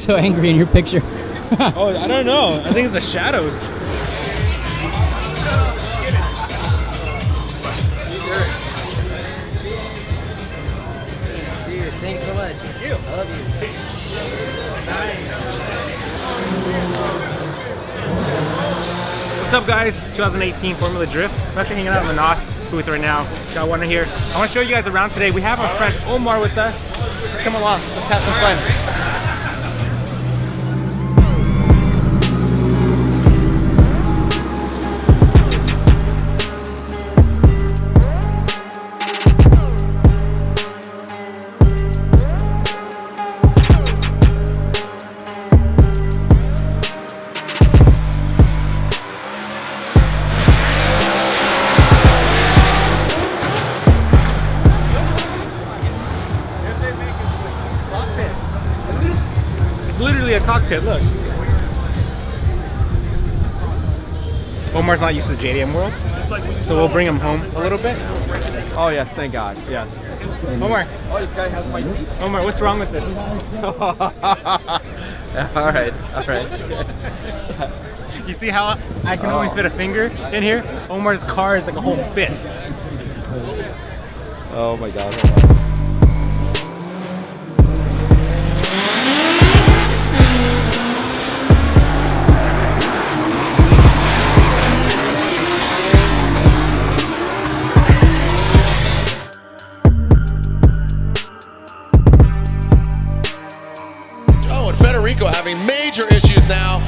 so angry in your picture? Oh, I don't know. I think it's the shadows. Dude, thanks so much. Thank you. I love you. What's up, guys? 2018 Formula Drift. I'm actually hanging out in the NOS booth right now. Got one here. I want to show you guys around today. We have our friend Omar with us. Let's come along. Let's have some fun. Literally a cockpit, look. Omar's not used to the JDM world, so we'll bring him home a little bit. Oh yes, thank God, yes. Omar. Oh, this guy has my seat. Omar, what's wrong with this? All right. You see how I can only fit a finger in here? Omar's car is like a whole fist. Oh my God. Federico having major issues now.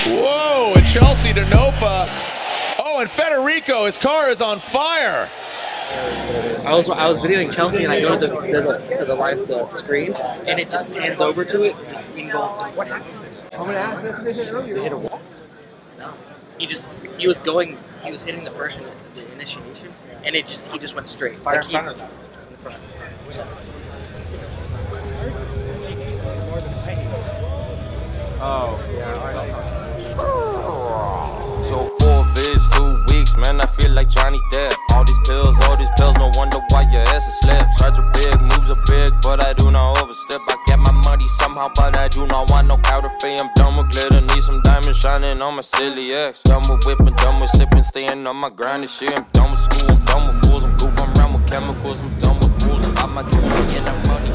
Whoa, and Chelsea to Nofa. Oh, and Federico, his car is on fire. I was videoing Chelsea and I go to the live screen and it just pans over to it. Just what happened? I'm gonna ask that earlier. They hit a wall. No. He was hitting the first the initiation and he just went straight. Fire like in front. Oh, yeah. So 4 vids, 2 weeks, man, I feel like Johnny Depp. All these pills, no wonder why your ass is slept. Strides are big, moves are big, but I do not overstep. I get my money somehow, but I do not want no counterfeit. I'm done with glitter, need some diamonds shining on my silly ex. Done with whipping, done with sipping, staying on my grind and shit. I'm done with school, I'm done with fools, I'm goofing around with chemicals, I'm done with rules. I'm out my jewels, I get that money,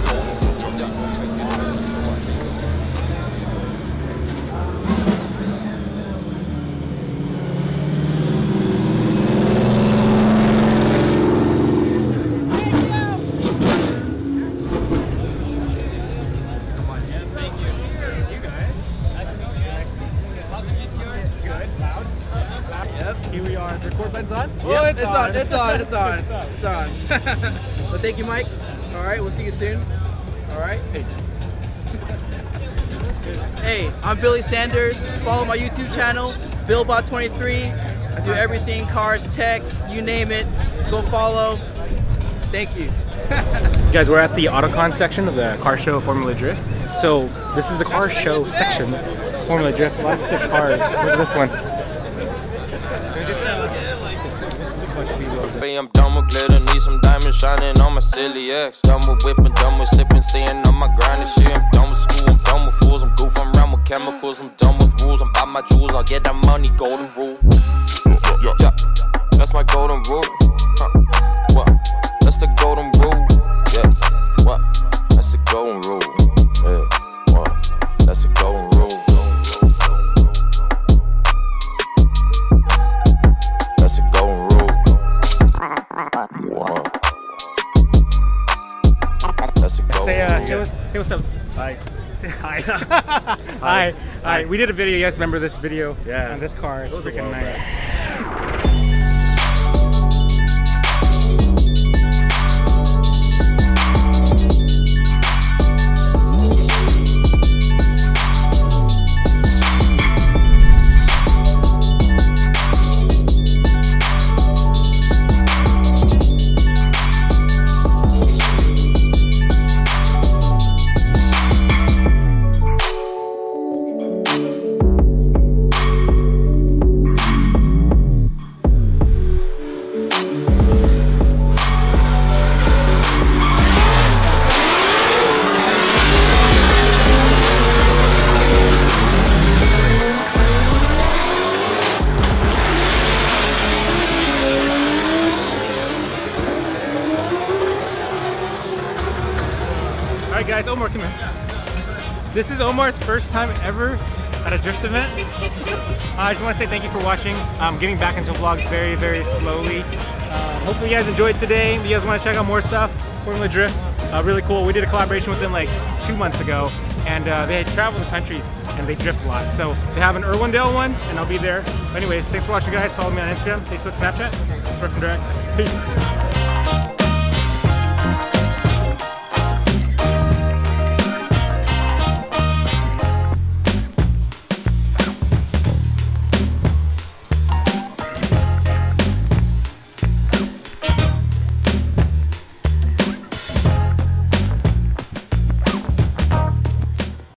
Here we are. The record button's on? Oh, yep, it's on. Well, thank you, Mike. All right, we'll see you soon. All right. Hey, I'm Billy Sanders. Follow my YouTube channel, BillBot23. I do everything, cars, tech, you name it. Go follow. Thank you. Guys, we're at the Autocon section of the car show Formula Drift. So this is the car show section, Formula Drift. Lots of sick cars. Look at this one. I'm done with glitter, need some diamonds shining on my silly ex. Done with whipping, done with sipping, staying on my grind and shit. I'm done with school, I'm done with fools, I'm goofing around with chemicals, I'm done with rules, I'm about my jewels, I'll get that money, golden rule. Yeah, that's my golden rule. What? That's the golden rule. Yeah, what? That's the golden rule. Yeah, what? That's the golden rule. That's the golden rule. Say what's up. Hi. Say hi. Hi. We did a video. You guys remember this video? Yeah. On this car. It's freaking nice. Come here. This is Omar's first time ever at a drift event. I just want to say thank you for watching. I'm getting back into vlogs very, very slowly. Hopefully you guys enjoyed today. If you guys want to check out more stuff, Formula Drift, really cool. We did a collaboration with them like 2 months ago, and they had traveled the country and they drift a lot. So they have an Irwindale one, and I'll be there. But anyways, thanks for watching, guys. Follow me on Instagram, Facebook, Snapchat. Smurfinwrx. Peace.